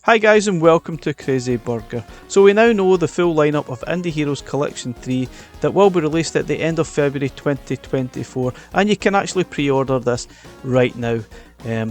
Hi guys and welcome to Crazy Burger. So we now know the full lineup of Indie Heroes Collection 3 that will be released at the end of February 2024, and you can actually pre-order this right now.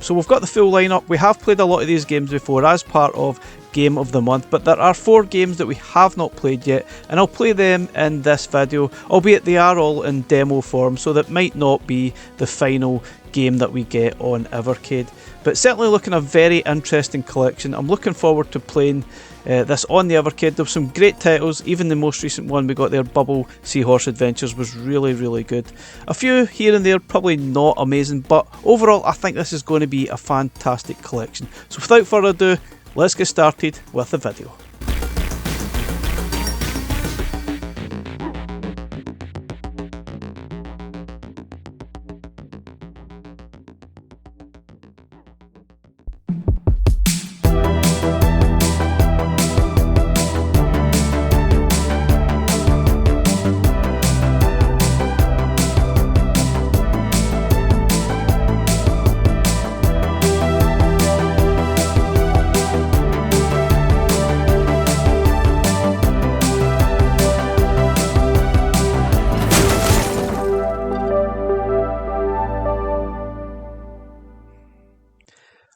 So we've got the full lineup. We have played a lot of these games before as part of Game of the Month, but there are 4 games that we have not played yet, and I'll play them in this video, albeit they are all in demo form, so that might not be the final game that we get on Evercade. But certainly looking a very interesting collection. I'm looking forward to playing this on the Evercade. There's some great titles, even the most recent one we got there, Bubble Seahorse Adventures, was really good. A few here and there probably not amazing, but overall I think this is going to be a fantastic collection. So without further ado, let's get started with the video.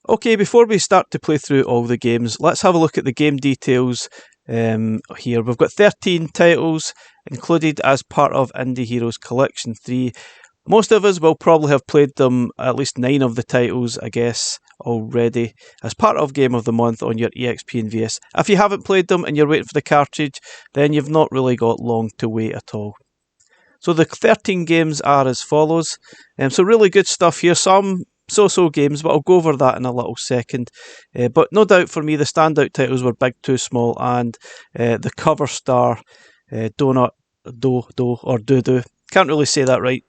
Okay, before we start to play through all the games, let's have a look at the game details here. We've got 13 titles included as part of Indie Heroes Collection 3. Most of us will probably have played them, at least 9 of the titles, I guess, already, as part of Game of the Month on your EXP and VS. If you haven't played them and you're waiting for the cartridge, then you've not really got long to wait at all. So the 13 games are as follows. So really good stuff here. Some so-so games, but I'll go over that in a little second. But no doubt for me, the standout titles were Big Too Small and the cover star Donut Do. Can't really say that right,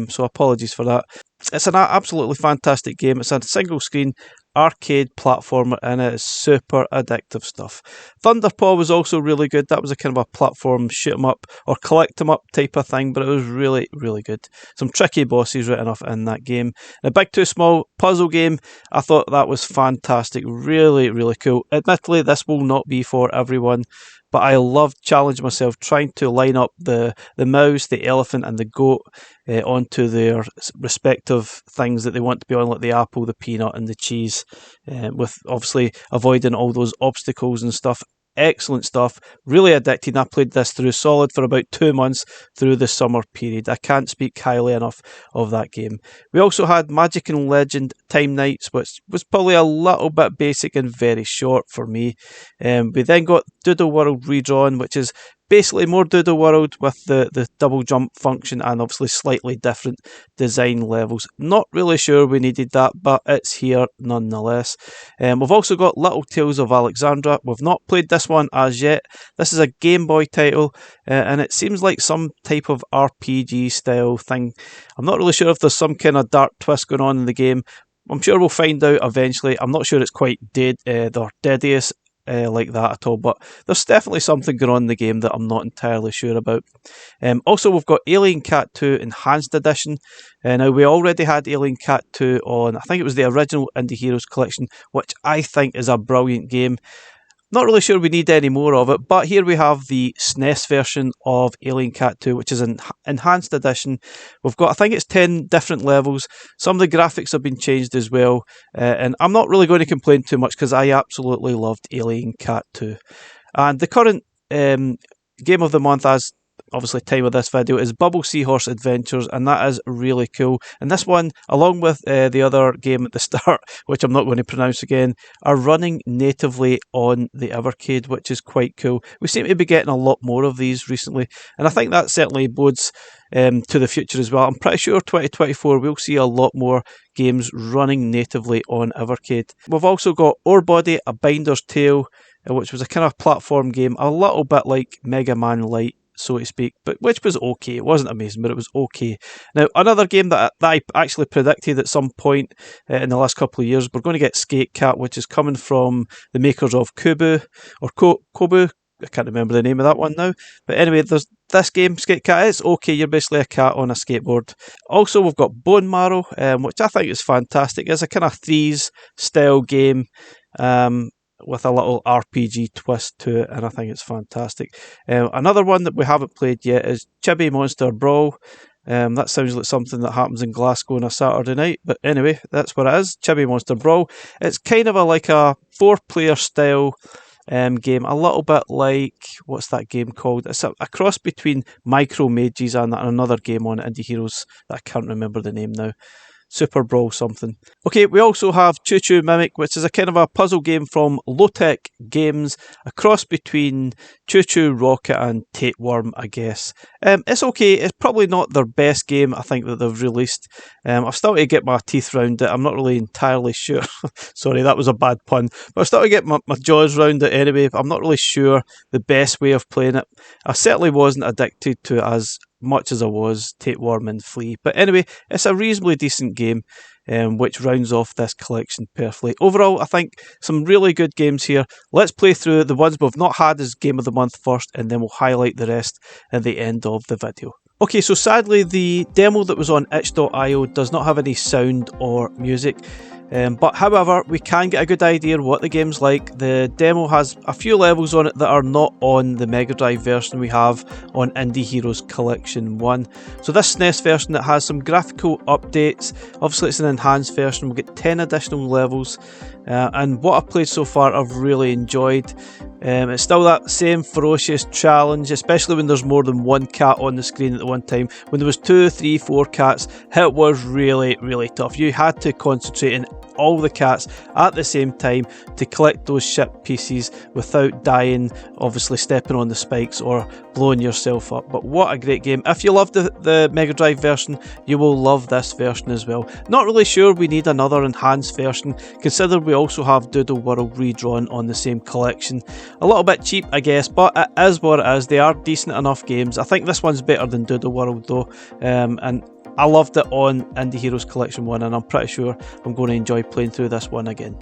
so apologies for that. It's an absolutely fantastic game. It's a single screen arcade platformer and it is super addictive stuff. Thunderpaw was also really good. That was a kind of a platform shoot 'em up or collect 'em up type of thing, but it was really good. Some tricky bosses right enough in that game. A Big Too Small puzzle game, I thought that was fantastic. Really cool. Admittedly, this will not be for everyone, but I loved challenging myself trying to line up the mouse, the elephant and the goat onto their respective things that they want to be on, like the apple, the peanut and the cheese, with obviously avoiding all those obstacles and stuff. Excellent stuff, really addicting. I played this through solid for about 2 months through the summer period. I can't speak highly enough of that game. We also had Magic and Legend Time Nights, which was probably a little bit basic and very short for me. We then got Doodle World Redrawn, which is basically more Doodle World with the double jump function and obviously slightly different design levels. Not really sure we needed that, but it's here nonetheless. We've also got Little Tales of Alexandra. We've not played this one as yet. This is a Game Boy title, and it seems like some type of RPG style thing. I'm not really sure if there's some kind of dark twist going on in the game. I'm sure we'll find out eventually. I'm not sure it's quite deadiest like that at all, but there's definitely something going on in the game that I'm not entirely sure about. Also, we've got Alien Cat 2 Enhanced Edition. Now, we already had Alien Cat 2 on, I think it was the original Indie Heroes collection, which I think is a brilliant game. Not really sure we need any more of it, but here we have the SNES version of Alien Cat 2, which is an enhanced edition. We've got, I think it's 10 different levels. Some of the graphics have been changed as well, and I'm not really going to complain too much because I absolutely loved Alien Cat 2. And the current Game of the Month, as obviously time of this video, is Bubble Seahorse Adventures, and that is really cool. And this one, along with the other game at the start, which I'm not going to pronounce again, are running natively on the Evercade, which is quite cool. We seem to be getting a lot more of these recently, and I think that certainly bodes to the future as well. I'm pretty sure 2024 we'll see a lot more games running natively on Evercade. We've also got Orebody, A Binder's Tale, which was a kind of platform game, a little bit like Mega Man Light, so to speak, but which was okay. It wasn't amazing, but it was okay. Now, another game that I actually predicted at some point in the last couple of years, we're going to get Skate Cat, which is coming from the makers of Kobu, or Kobu, I can't remember the name of that one now. But anyway, there's this game, Skate Cat. It's okay, you're basically a cat on a skateboard. Also, we've got Bone Marrow, which I think is fantastic. It's a kind of threes style game, with a little RPG twist to it, and I think it's fantastic. Another one that we haven't played yet is Chibi Monster Brawl. That sounds like something that happens in Glasgow on a Saturday night, but anyway, that's what it is. Chibi Monster Brawl. It's kind of like a 4-player style game, a little bit like, what's that game called? It's a cross between Micro Mages and another game on Indie Heroes that I can't remember the name now. Super Brawl something. Okay, we also have Choo Choo Mimic, which is a kind of a puzzle game from Low-Tech Games, a cross between Choo Choo Rocket and Tapeworm, I guess. It's okay, it's probably not their best game, I think, that they've released. I've started to get my teeth around it, I'm not really entirely sure. Sorry, that was a bad pun. But I've started to get my jaws around it anyway. I'm not really sure the best way of playing it. I certainly wasn't addicted to it as much as I was Tapeworm and Flea. But anyway, it's a reasonably decent game, which rounds off this collection perfectly. Overall, I think some really good games here. Let's play through the ones we've not had as Game of the Month first, and then we'll highlight the rest at the end of the video. Okay, so sadly the demo that was on itch.io does not have any sound or music. But however, we can get a good idea of what the game's like. The demo has a few levels on it that are not on the Mega Drive version we have on Indie Heroes Collection 1. So this SNES version that has some graphical updates. Obviously it's an enhanced version, we'll get 10 additional levels. And what I've played so far I've really enjoyed. It's still that same ferocious challenge, especially when there's more than one cat on the screen at the one time. When there was 2, 3, 4 cats, it was really, really tough. You had to concentrate on all the cats at the same time to collect those ship pieces without dying, obviously stepping on the spikes or blowing yourself up. But what a great game. If you love the Mega Drive version, you will love this version as well. Not really sure we need another enhanced version, considering we also have Doodle World redrawn on the same collection. A little bit cheap, I guess, but it is what it is. They are decent enough games. I think this one's better than Doodle World though, and I loved it on Indie Heroes Collection 1, and I'm pretty sure I'm going to enjoy playing through this one again.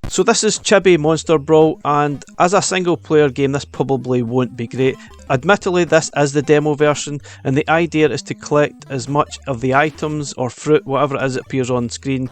So this is Chibi Monster Brawl, and as a single player game this probably won't be great. Admittedly, this is the demo version, and the idea is to collect as much of the items or fruit, whatever it is that appears on screen,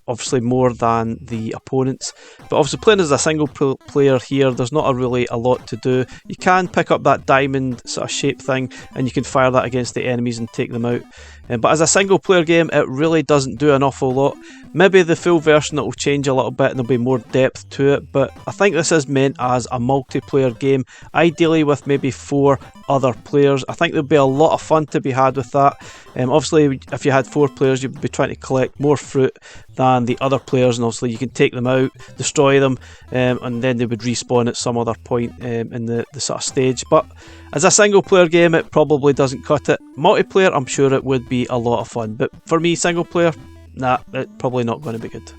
obviously more than the opponents. But obviously playing as a single player here, there's not really a lot to do. You can pick up that diamond sort of shape thing, and you can fire that against the enemies and take them out. But as a single player game, it really doesn't do an awful lot. Maybe the full version, it will change a little bit and there'll be more depth to it, but I think this is meant as a multiplayer game, ideally with maybe 4 other players. I think there'd be a lot of fun to be had with that. Obviously, if you had 4 players, you'd be trying to collect more fruit than the other players, and obviously you can take them out, destroy them, and then they would respawn at some other point in the sort of stage. But as a single player game, it probably doesn't cut it. Multiplayer, I'm sure it would be a lot of fun, but for me, single player, nah, it's probably not going to be good.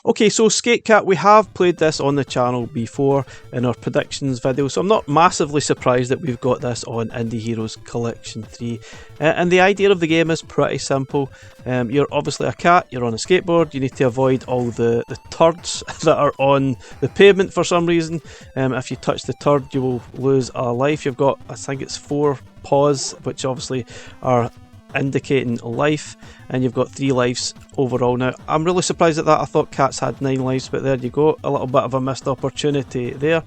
Okay, so Skate Cat, we have played this on the channel before in our predictions video, so I'm not massively surprised that we've got this on Indie Heroes Collection 3. And the idea of the game is pretty simple. You're obviously a cat, you're on a skateboard, you need to avoid all the turds that are on the pavement for some reason. If you touch the turd, you will lose a life. You've got, I think it's 4 paws, which obviously are indicating life, and you've got 3 lives overall. Now, I'm really surprised at that. I thought cats had 9 lives, but there you go, a little bit of a missed opportunity there.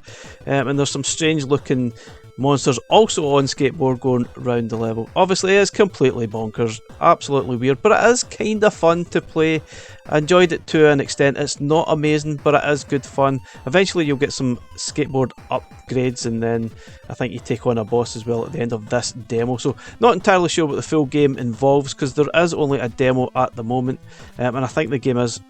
And there's some strange looking monsters also on skateboard going around the level. Obviously it is completely bonkers, absolutely weird, but it is kind of fun to play. I enjoyed it to an extent. It's not amazing, but it is good fun. Eventually you'll get some skateboard upgrades, and then I think you take on a boss as well at the end of this demo. So not entirely sure what the full game involves, because there is only a demo at the moment, and I think the game is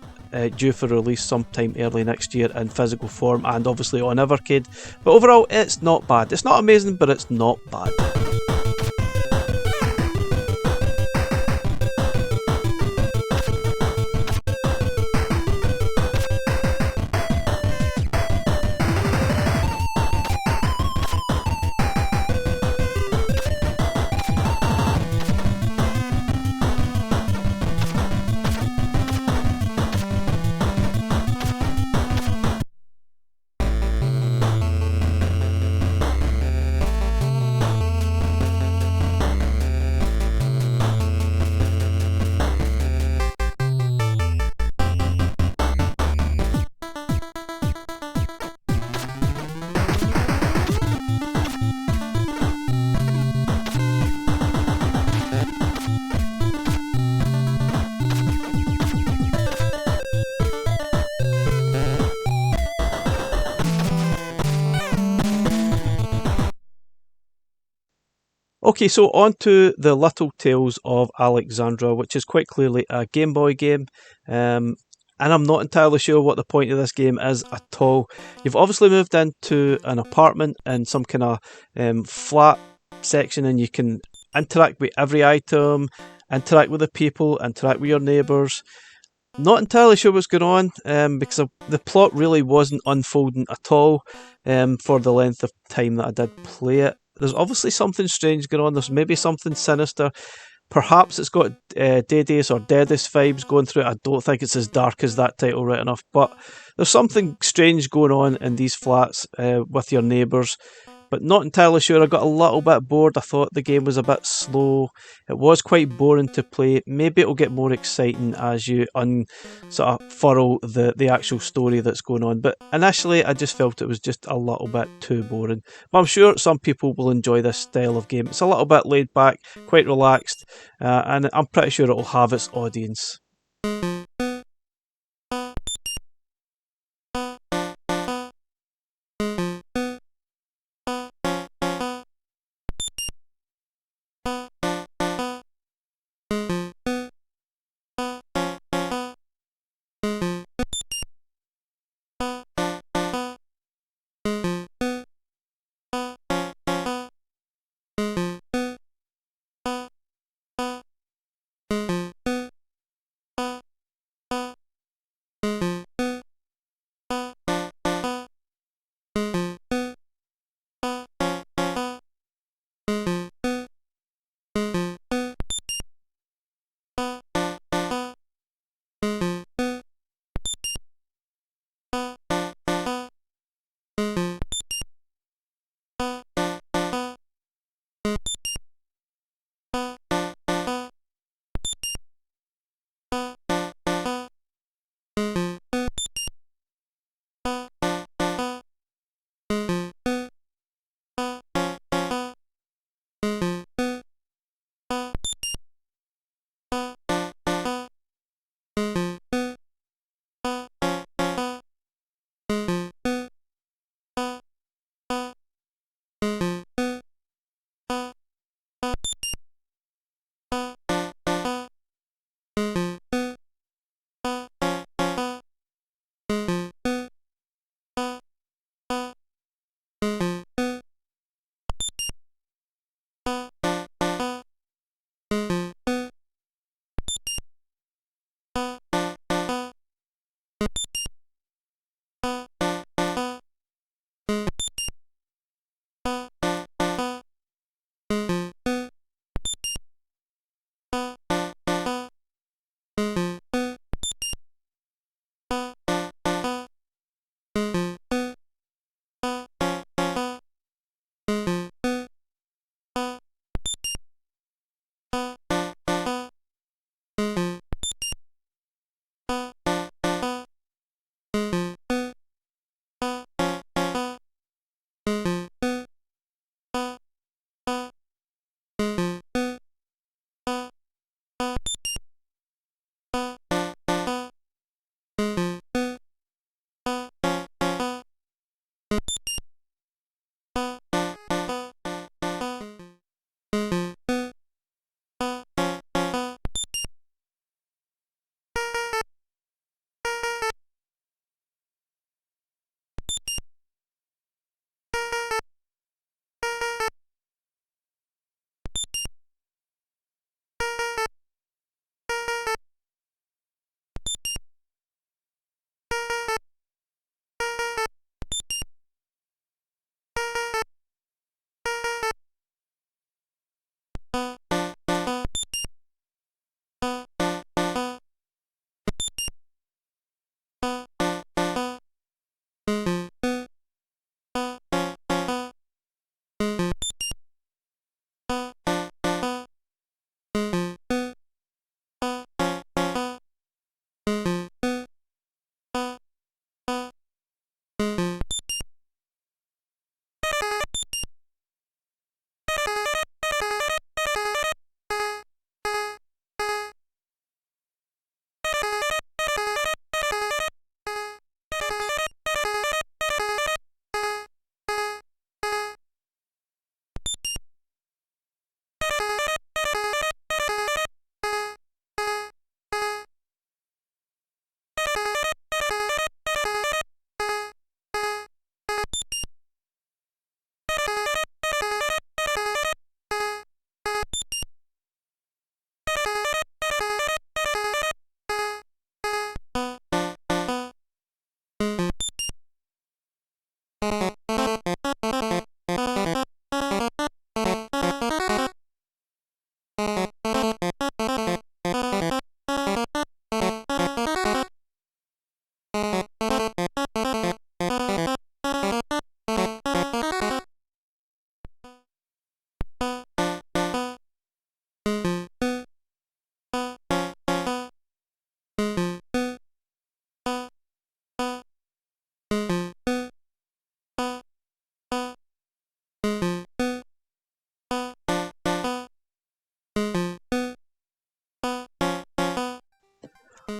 due for release sometime early next year in physical form and obviously on Evercade. But overall, it's not bad. It's not amazing, but it's not bad. Okay, so on to The Little Tales of Alexandra, which is quite clearly a Game Boy game. And I'm not entirely sure what the point of this game is at all. You've obviously moved into an apartment in some kind of flat section, and you can interact with every item, interact with the people, interact with your neighbours. Not entirely sure what's going on, because the plot really wasn't unfolding at all, for the length of time that I did play it. There's obviously something strange going on. There's maybe something sinister. Perhaps it's got Dedeus or Dedis vibes going through it. I don't think it's as dark as that title right enough, but there's something strange going on in these flats with your neighbours, but not entirely sure. I got a little bit bored. I thought the game was a bit slow. It was quite boring to play. Maybe it'll get more exciting as you sort of furrow the actual story that's going on. But initially, I just felt it was just a little bit too boring. But I'm sure some people will enjoy this style of game. It's a little bit laid back, quite relaxed, and I'm pretty sure it'll have its audience.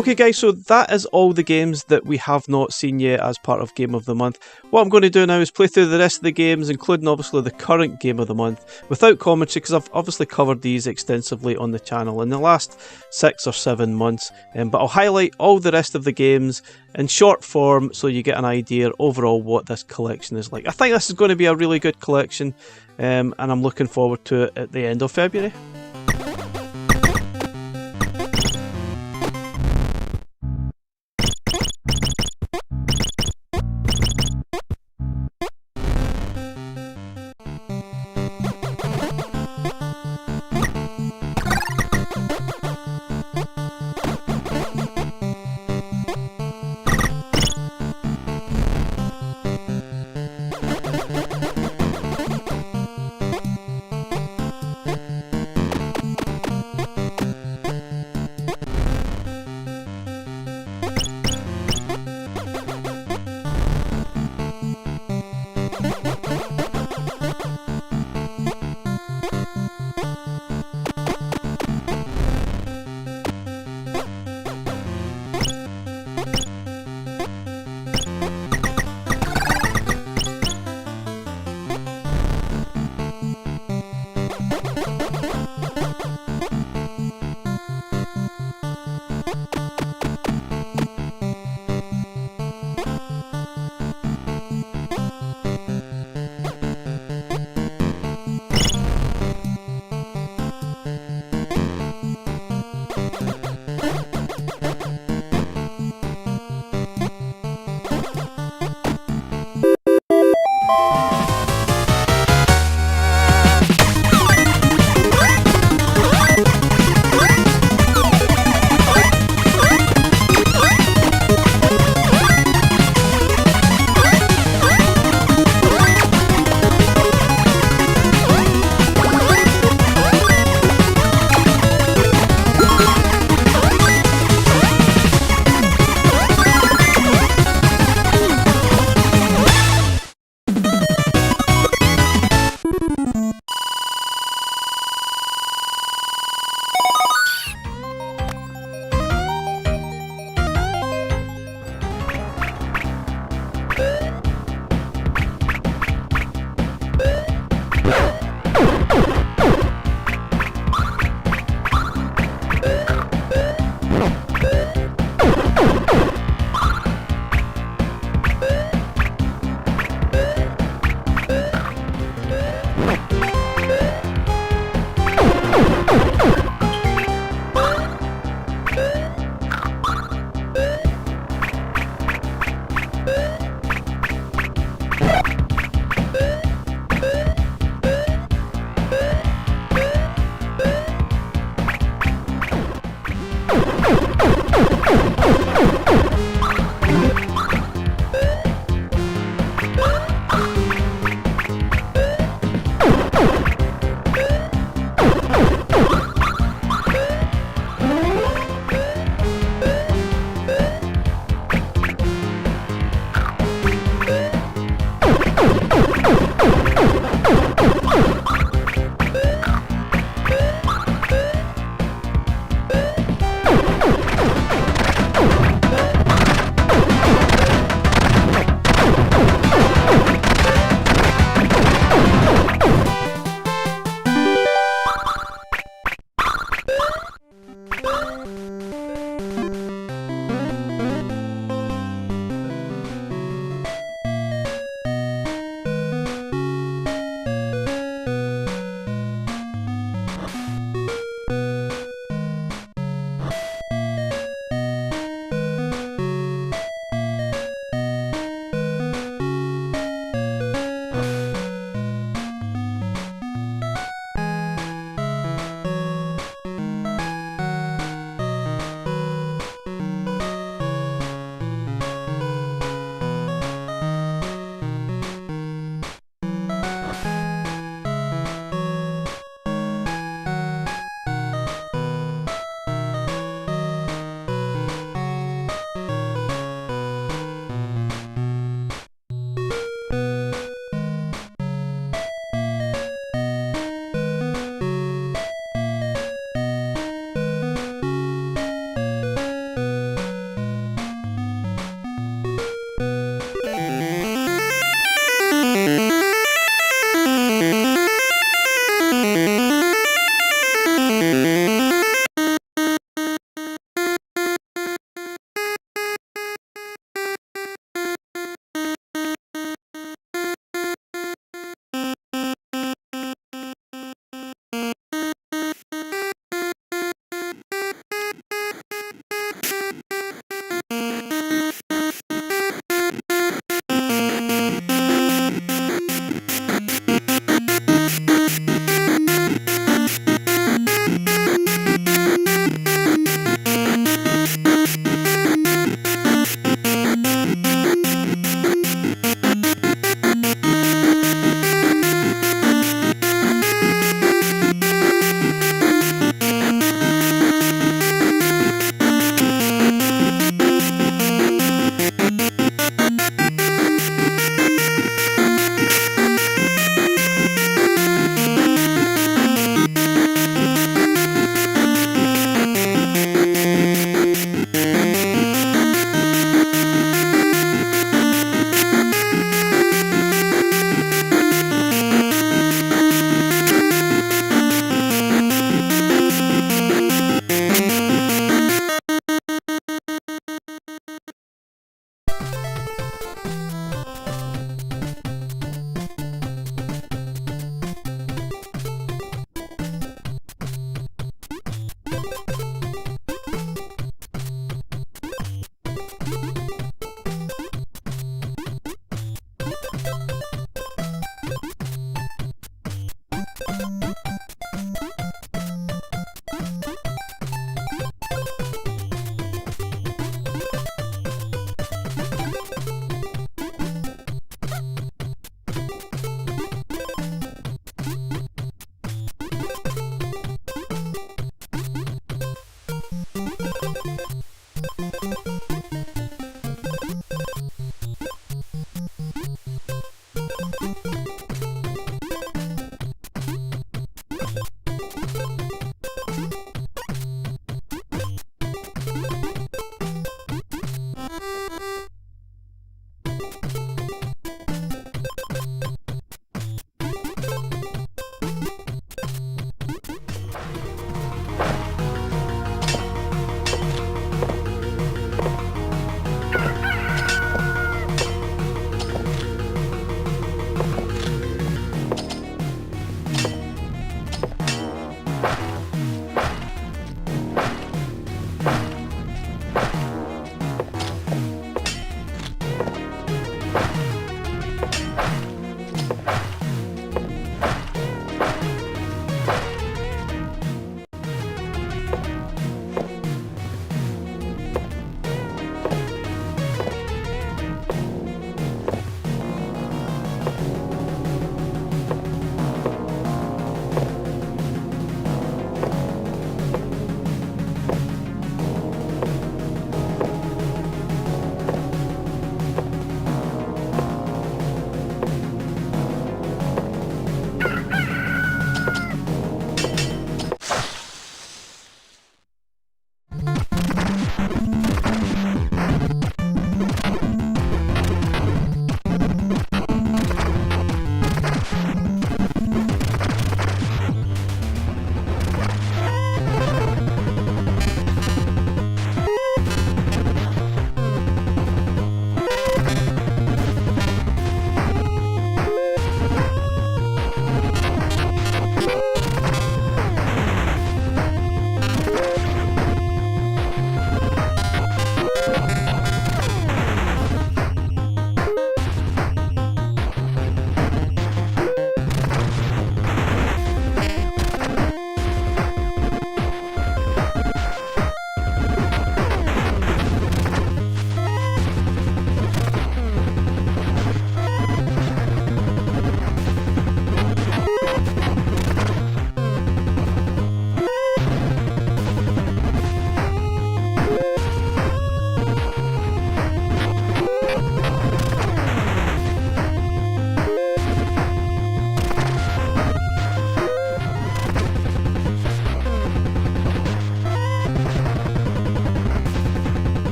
Okay guys, so that is all the games that we have not seen yet as part of Game of the Month. What I'm going to do now is play through the rest of the games, including obviously the current Game of the Month, without commentary, because I've obviously covered these extensively on the channel in the last 6 or 7 months. But I'll highlight all the rest of the games in short form so you get an idea overall what this collection is like. I think this is going to be a really good collection, and I'm looking forward to it at the end of February.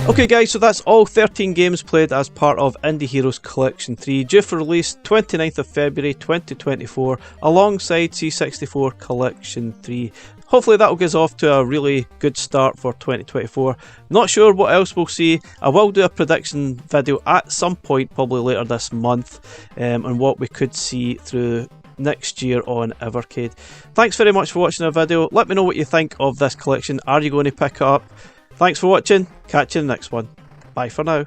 Okay guys, so that's all 13 games played as part of Indie Heroes Collection 3, due for release 29th of February 2024, alongside C64 Collection 3. Hopefully that will get us off to a really good start for 2024. Not sure what else we'll see. I will do a prediction video at some point, probably later this month, on what we could see through next year on Evercade. Thanks very much for watching our video. Let me know what you think of this collection. Are you going to pick it up? Thanks for watching. Catch you in the next one. Bye for now.